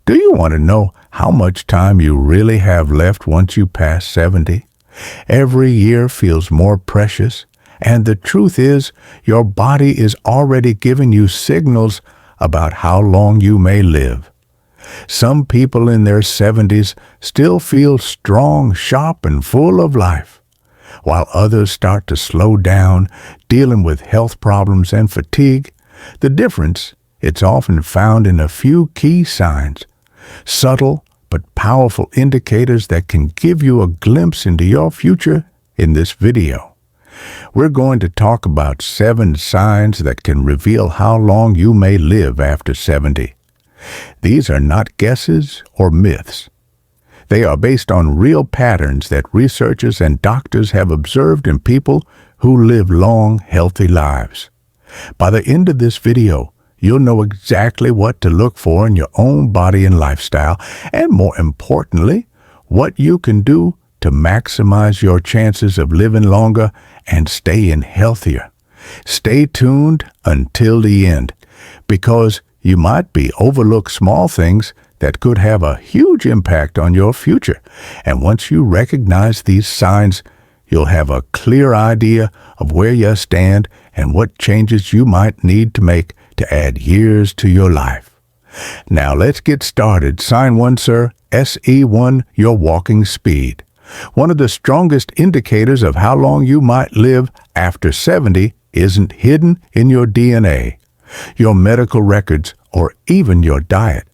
Do you want to know how much time you really have left once you pass 70? Every year feels more precious, and the truth is, your body is already giving you signals about how long you may live. Some people in their 70s still feel strong, sharp, and full of life, while others start to slow down, dealing with health problems and fatigue. The difference, it's often found in a few key signs, subtle but powerful indicators that can give you a glimpse into your future in this video. We're going to talk about 7 signs that can reveal how long you may live after 70. These are not guesses or myths. They are based on real patterns that researchers and doctors have observed in people who live long, healthy lives. By the end of this video, you'll know exactly what to look for in your own body and lifestyle, and more importantly, what you can do to maximize your chances of living longer and staying healthier. Stay tuned until the end, because you might be overlook small things that could have a huge impact on your future. And once you recognize these signs, you'll have a clear idea of where you stand and what changes you might need to make to add years to your life. Now let's get started. Sign 1, sir. SE1, your walking speed. One of the strongest indicators of how long you might live after 70 isn't hidden in your DNA, your medical records, or even your diet.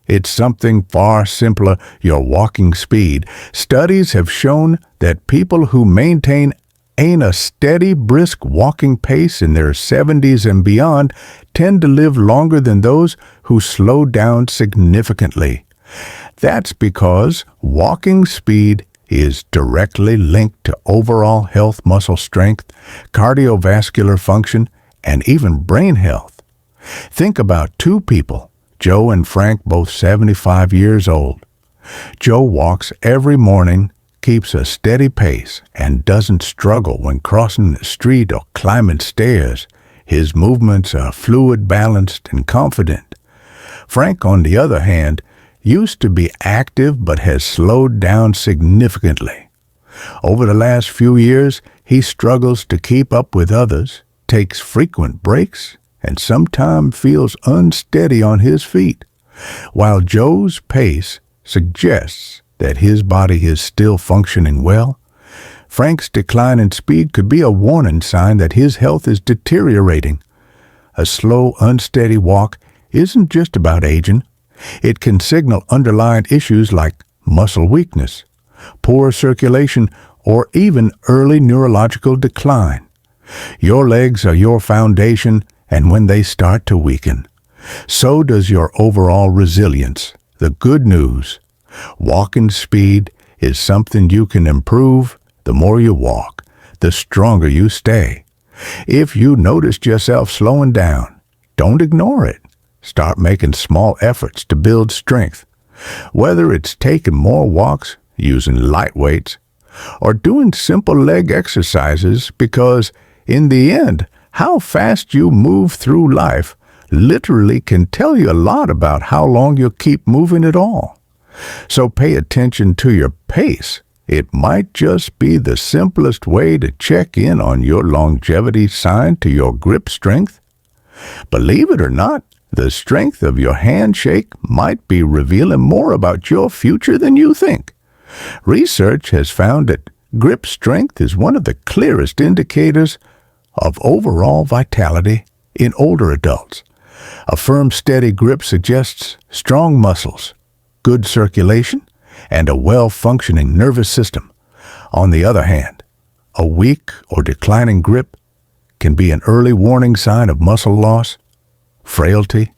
It's something far simpler, your walking speed. Studies have shown that people who maintain a steady, brisk walking pace in their 70s and beyond tend to live longer than those who slow down significantly. That's because walking speed is directly linked to overall health, muscle strength, cardiovascular function, and even brain health. Think about 2 people, Joe and Frank, both 75 years old. Joe walks every morning, keeps a steady pace, and doesn't struggle when crossing the street or climbing stairs. His movements are fluid, balanced, and confident. Frank, on the other hand, used to be active but has slowed down significantly. Over the last few years, he struggles to keep up with others, takes frequent breaks, and sometimes feels unsteady on his feet. While Joe's pace suggests that his body is still functioning well, Frank's decline in speed could be a warning sign that his health is deteriorating. A slow, unsteady walk isn't just about aging. It can signal underlying issues like muscle weakness, poor circulation, or even early neurological decline. Your legs are your foundation, and when they start to weaken, so does your overall resilience. The good news: walking speed is something you can improve. The more you walk, the stronger you stay. If you noticed yourself slowing down, don't ignore it. Start making small efforts to build strength. Whether it's taking more walks, using light weights, or doing simple leg exercises, because in the end, how fast you move through life literally can tell you a lot about how long you'll keep moving at all. So pay attention to your pace. It might just be the simplest way to check in on your longevity sign to your grip strength. Believe it or not, the strength of your handshake might be revealing more about your future than you think. Research has found that grip strength is one of the clearest indicators of overall vitality in older adults. A firm, steady grip suggests strong muscles, good circulation, and a well-functioning nervous system. On the other hand, a weak or declining grip can be an early warning sign of muscle loss, frailty,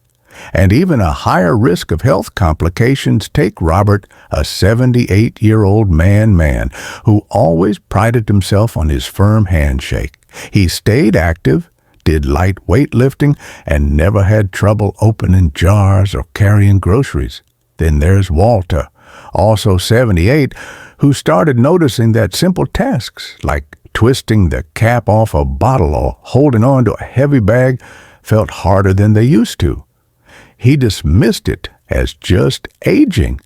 and even a higher risk of health complications. Take Robert, a 78-year-old man who always prided himself on his firm handshake. He stayed active, did light weightlifting, and never had trouble opening jars or carrying groceries. Then there's Walter, also 78, who started noticing that simple tasks like twisting the cap off a bottle or holding on to a heavy bag felt harder than they used to. He dismissed it as just aging.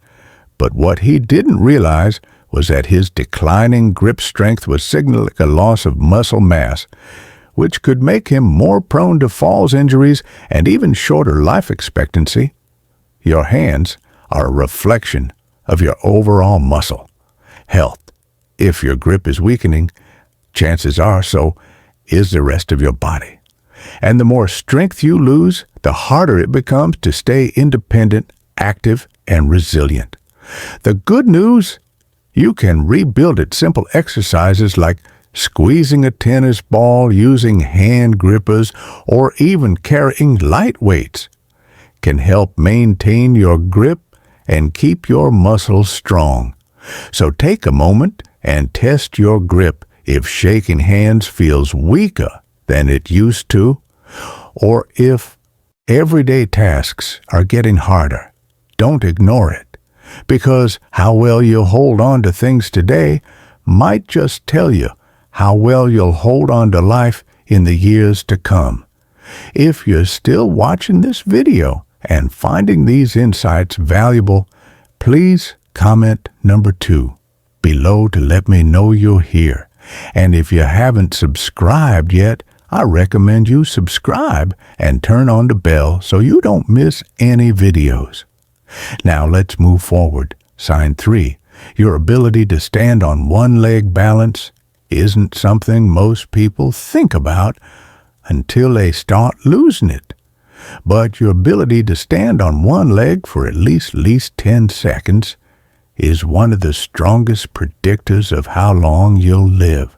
But what he didn't realize was that his declining grip strength was signaling a loss of muscle mass, which could make him more prone to falls injuries and even shorter life expectancy. Your hands are a reflection of your overall muscle health. If your grip is weakening, chances are so is the rest of your body. And the more strength you lose, the harder it becomes to stay independent, active, and resilient. The good news, you can rebuild it. Simple exercises like squeezing a tennis ball, using hand grippers, or even carrying light weights can help maintain your grip and keep your muscles strong. So take a moment and test your grip. If shaking hands feels weaker than it used to, or if everyday tasks are getting harder, don't ignore it, because how well you hold on to things today might just tell you how well you'll hold on to life in the years to come. If you're still watching this video and finding these insights valuable, please comment number 2 below to let me know you're here. And if you haven't subscribed yet, I recommend you subscribe and turn on the bell so you don't miss any videos. Now let's move forward. Sign 3. Your ability to stand on one leg balance isn't something most people think about until they start losing it. But your ability to stand on one leg for at least 10 seconds is one of the strongest predictors of how long you'll live.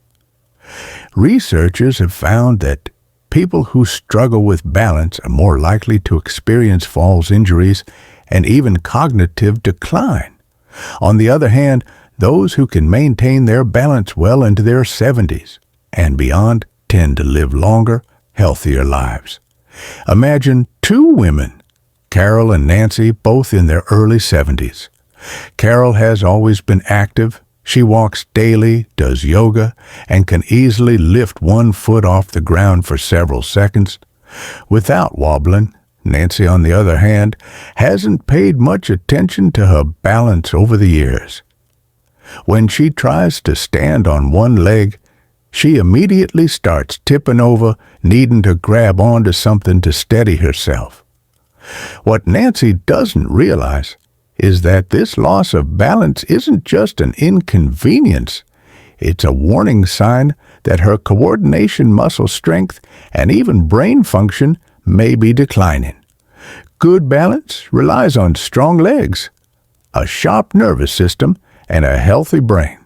Researchers have found that people who struggle with balance are more likely to experience falls injuries and even cognitive decline. On the other hand, those who can maintain their balance well into their 70s and beyond tend to live longer, healthier lives. Imagine 2 women, Carol and Nancy, both in their early 70s. Carol has always been active. She walks daily, does yoga, and can easily lift one foot off the ground for several seconds without wobbling. Nancy, on the other hand, hasn't paid much attention to her balance over the years. When she tries to stand on one leg, she immediately starts tipping over, needing to grab onto something to steady herself. What Nancy doesn't realize is that this loss of balance isn't just an inconvenience. It's a warning sign that her coordination, muscle strength, and even brain function may be declining. Good balance relies on strong legs, a sharp nervous system, and a healthy brain.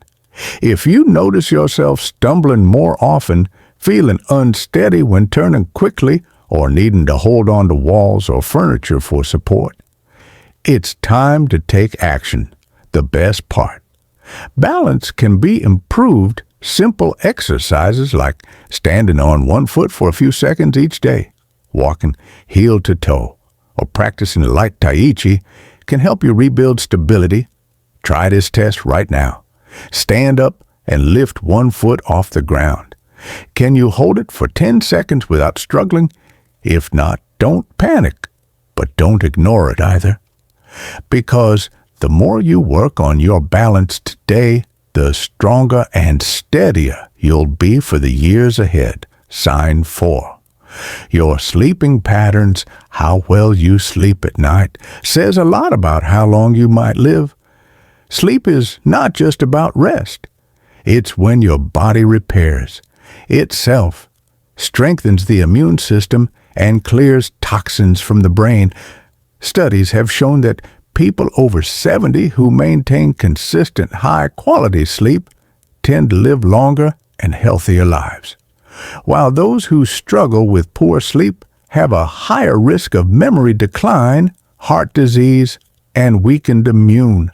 If you notice yourself stumbling more often, feeling unsteady when turning quickly, or needing to hold on to walls or furniture for support, it's time to take action. The best part. Balance can be improved. Simple exercises like standing on one foot for a few seconds each day, walking heel to toe, or practicing light tai chi can help you rebuild stability. Try this test right now. Stand up and lift one foot off the ground. Can you hold it for 10 seconds without struggling? If not, don't panic, but don't ignore it either. Because the more you work on your balance today, the stronger and steadier you'll be for the years ahead. Sign 4. Your sleeping patterns, how well you sleep at night, says a lot about how long you might live. Sleep is not just about rest. It's when your body repairs itself, strengthens the immune system, and clears toxins from the brain. Studies have shown that people over 70 who maintain consistent high-quality sleep tend to live longer and healthier lives, while those who struggle with poor sleep have a higher risk of memory decline, heart disease, and weakened immune.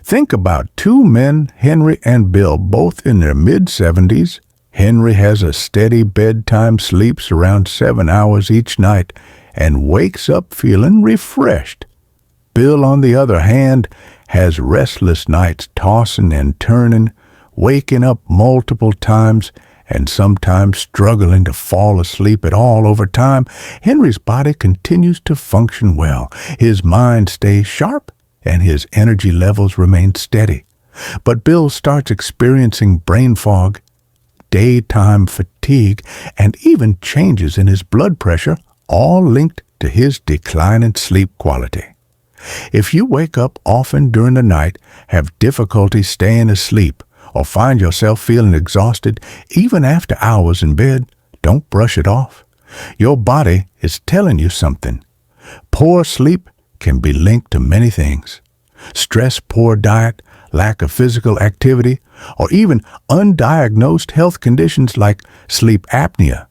Think about 2 men, Henry and Bill, both in their mid-70s. Henry has a steady bedtime, sleeps around 7 hours each night, and wakes up feeling refreshed. Bill, on the other hand, has restless nights, tossing and turning, waking up multiple times, and sometimes struggling to fall asleep at all. Over time, Henry's body continues to function well. His mind stays sharp, and his energy levels remain steady. But Bill starts experiencing brain fog, daytime fatigue, and even changes in his blood pressure, all linked to his decline in sleep quality. If you wake up often during the night, have difficulty staying asleep, or find yourself feeling exhausted even after hours in bed, don't brush it off. Your body is telling you something. Poor sleep can be linked to many things. Stress, poor diet, lack of physical activity, or even undiagnosed health conditions like sleep apnea.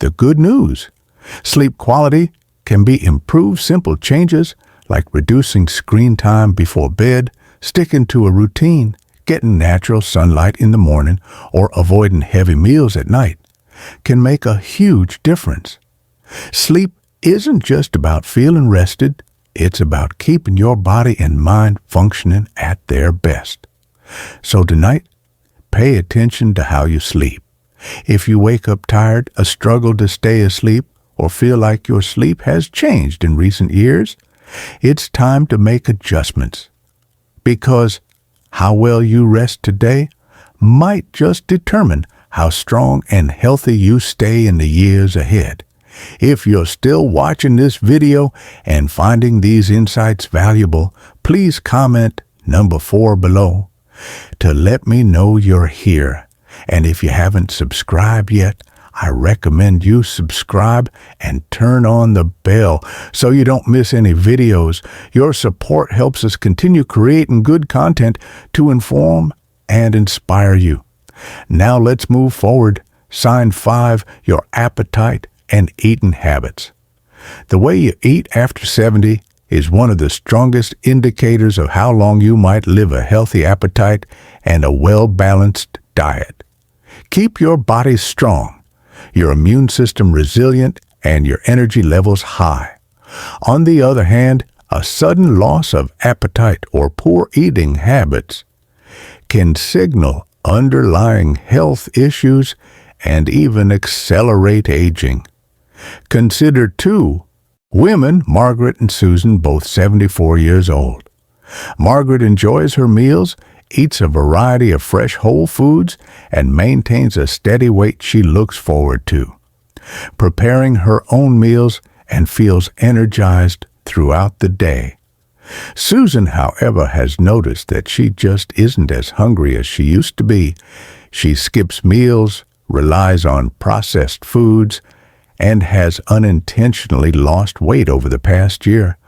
The good news: sleep quality can be improved. Simple changes like reducing screen time before bed, sticking to a routine, getting natural sunlight in the morning, or avoiding heavy meals at night can make a huge difference. Sleep isn't just about feeling rested, it's about keeping your body and mind functioning at their best. So tonight, pay attention to how you sleep. If you wake up tired, a struggle to stay asleep, or feel like your sleep has changed in recent years, it's time to make adjustments. Because how well you rest today might just determine how strong and healthy you stay in the years ahead. If you're still watching this video and finding these insights valuable, please comment number 4 below to let me know you're here. And if you haven't subscribed yet, I recommend you subscribe and turn on the bell so you don't miss any videos. Your support helps us continue creating good content to inform and inspire you. Now let's move forward. Sign 5, your appetite and eating habits. The way you eat after 70 is one of the strongest indicators of how long you might live. A healthy appetite and a well-balanced diet keep your body strong, your immune system resilient, and your energy levels high. On the other hand, a sudden loss of appetite or poor eating habits can signal underlying health issues and even accelerate aging. Consider 2 women, Margaret and Susan, both 74 years old. Margaret enjoys her meals, eats a variety of fresh whole foods, and maintains a steady weight she looks forward to, preparing her own meals, and feels energized throughout the day. Susan, however, has noticed that she just isn't as hungry as she used to be. She skips meals, relies on processed foods, and has unintentionally lost weight over the past year.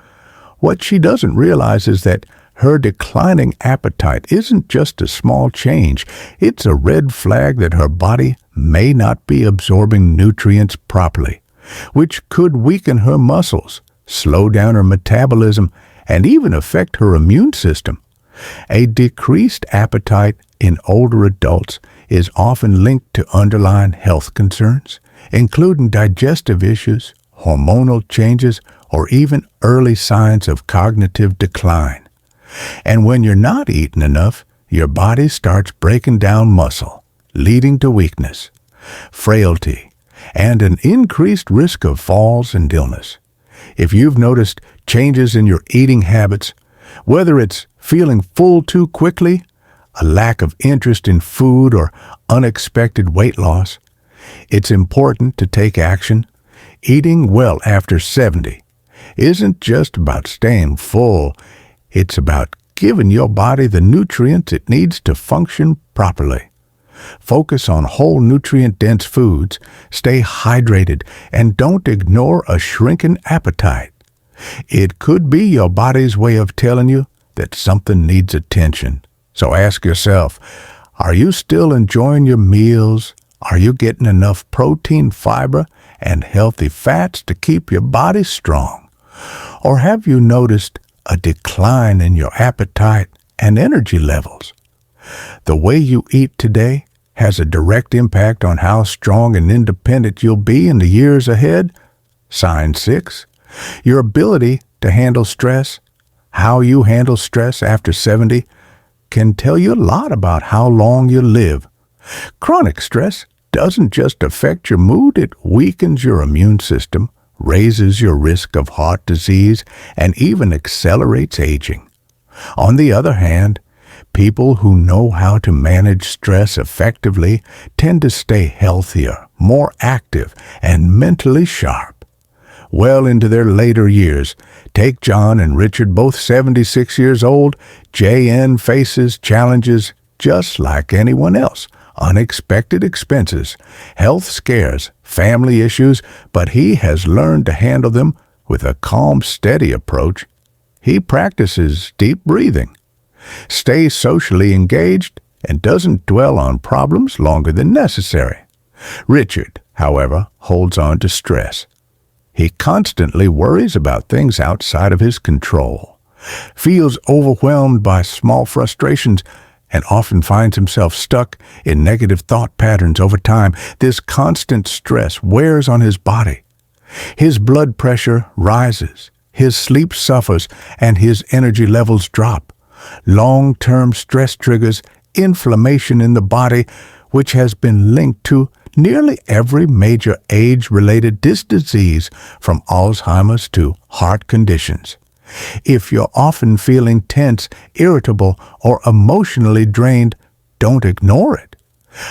What she doesn't realize is that her declining appetite isn't just a small change. It's a red flag that her body may not be absorbing nutrients properly, which could weaken her muscles, slow down her metabolism, and even affect her immune system. A decreased appetite in older adults is often linked to underlying health concerns, including digestive issues, hormonal changes, or even early signs of cognitive decline. And when you're not eating enough, your body starts breaking down muscle, leading to weakness, frailty, and an increased risk of falls and illness. If you've noticed changes in your eating habits, whether it's feeling full too quickly, a lack of interest in food, or unexpected weight loss, it's important to take action. Eating well after 70 isn't just about staying full. It's about giving your body the nutrients it needs to function properly. Focus on whole nutrient-dense foods, stay hydrated, and don't ignore a shrinking appetite. It could be your body's way of telling you that something needs attention. So ask yourself, are you still enjoying your meals? Are you getting enough protein, fiber, and healthy fats to keep your body strong? Or have you noticed a decline in your appetite and energy levels? The way you eat today has a direct impact on how strong and independent you'll be in the years ahead. Sign 6, your ability to handle stress. How you handle stress after 70 can tell you a lot about how long you live. Chronic stress doesn't just affect your mood, it weakens your immune system, raises your risk of heart disease, and even accelerates aging. On the other hand, people who know how to manage stress effectively tend to stay healthier, more active, and mentally sharp. Well into their later years, take John and Richard, both 76 years old. JN faces challenges just like anyone else. Unexpected expenses, health scares, family issues, but he has learned to handle them with a calm, steady approach. He practices deep breathing, stays socially engaged, and doesn't dwell on problems longer than necessary. Richard, however, holds on to stress. He constantly worries about things outside of his control, feels overwhelmed by small frustrations, and often finds himself stuck in negative thought patterns over time. This constant stress wears on his body. His blood pressure rises, his sleep suffers, and his energy levels drop. Long-term stress triggers inflammation in the body, which has been linked to nearly every major age-related disease, from Alzheimer's to heart conditions. If you're often feeling tense, irritable, or emotionally drained, don't ignore it.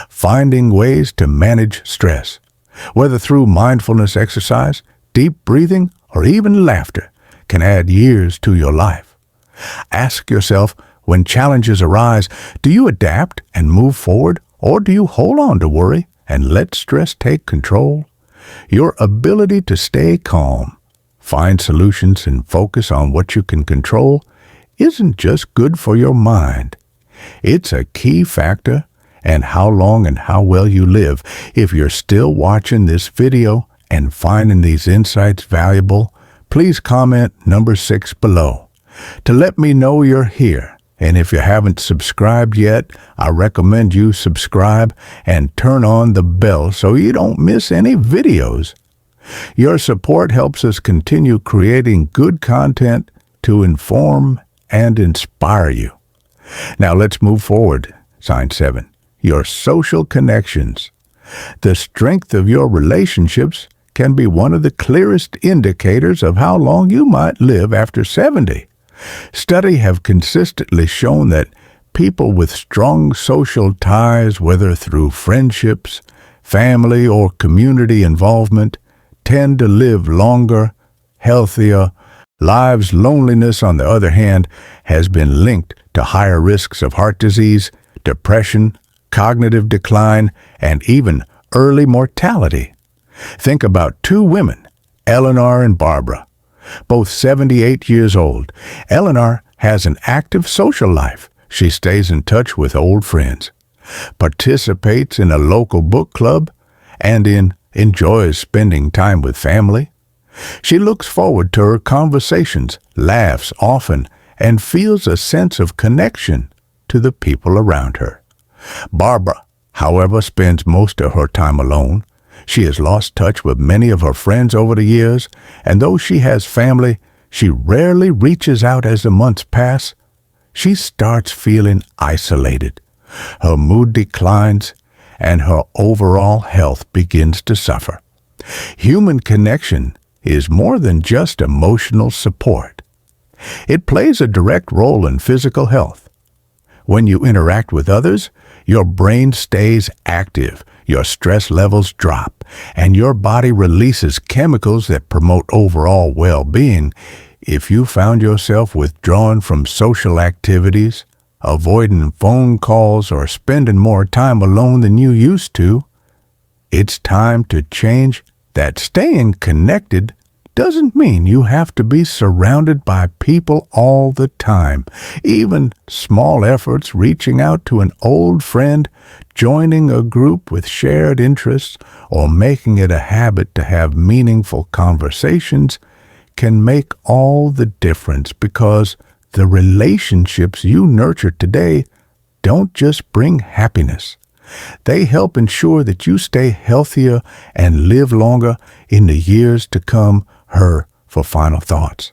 Finding ways to manage stress, whether through mindfulness exercise, deep breathing, or even laughter, can add years to your life. Ask yourself, when challenges arise, do you adapt and move forward, or do you hold on to worry and let stress take control? Your ability to stay calm, find solutions, and focus on what you can control isn't just good for your mind. It's a key factor in how long and how well you live. If you're still watching this video and finding these insights valuable, please comment number 6 below to let me know you're here. And if you haven't subscribed yet, I recommend you subscribe and turn on the bell so you don't miss any videos. Your support helps us continue creating good content to inform and inspire you. Now let's move forward. Sign 7. Your social connections. The strength of your relationships can be one of the clearest indicators of how long you might live after 70. Studies have consistently shown that people with strong social ties, whether through friendships, family, or community involvement, tend to live longer, healthier lives. Loneliness, on the other hand, has been linked to higher risks of heart disease, depression, cognitive decline, and even early mortality. Think about 2 women, Eleanor and Barbara, both 78 years old. Eleanor has an active social life. She stays in touch with old friends, participates in a local book club, and enjoys spending time with family. She looks forward to her conversations, laughs often, and feels a sense of connection to the people around her. Barbara, however, spends most of her time alone. She has lost touch with many of her friends over the years, and though she has family, she rarely reaches out as the months pass. She starts feeling isolated. Her mood declines, and her overall health begins to suffer. Human connection is more than just emotional support. It plays a direct role in physical health. When you interact with others, your brain stays active, your stress levels drop, and your body releases chemicals that promote overall well-being. If you found yourself withdrawn from social activities, avoiding phone calls, or spending more time alone than you used to, it's time to change that. Staying connected doesn't mean you have to be surrounded by people all the time. Even small efforts, reaching out to an old friend, joining a group with shared interests, or making it a habit to have meaningful conversations can make all the difference, because the relationships you nurture today don't just bring happiness. They help ensure that you stay healthier and live longer in the years to come. Her for final thoughts.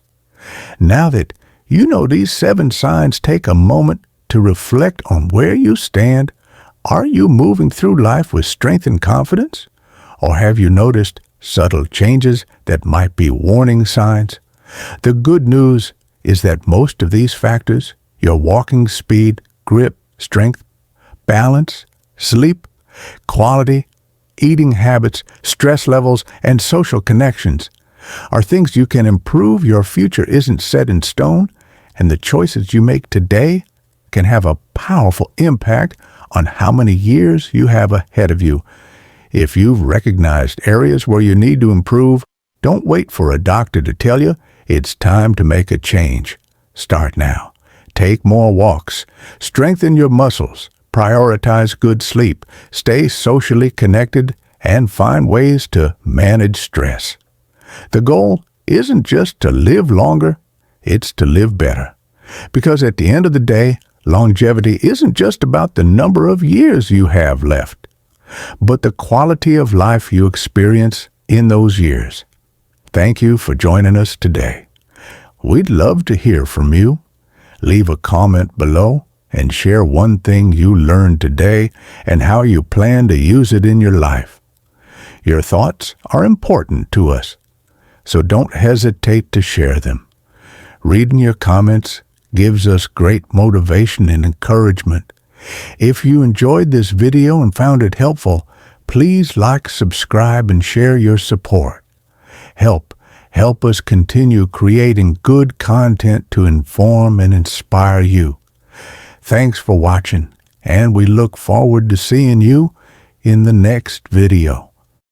Now that you know these 7 signs, take a moment to reflect on where you stand. Are you moving through life with strength and confidence? Or have you noticed subtle changes that might be warning signs? The good news is that most of these factors, your walking speed, grip, strength, balance, sleep, quality, eating habits, stress levels, and social connections, are things you can improve. Your future isn't set in stone, and the choices you make today can have a powerful impact on how many years you have ahead of you. If you've recognized areas where you need to improve, don't wait for a doctor to tell you. It's time to make a change. Start now. Take more walks. Strengthen your muscles. Prioritize good sleep. Stay socially connected and find ways to manage stress. The goal isn't just to live longer, it's to live better. Because at the end of the day, longevity isn't just about the number of years you have left, but the quality of life you experience in those years. Thank you for joining us today. We'd love to hear from you. Leave a comment below and share one thing you learned today and how you plan to use it in your life. Your thoughts are important to us, so don't hesitate to share them. Reading your comments gives us great motivation and encouragement. If you enjoyed this video and found it helpful, please like, subscribe, and share your support. Help us continue creating good content to inform and inspire you. Thanks for watching, and we look forward to seeing you in the next video.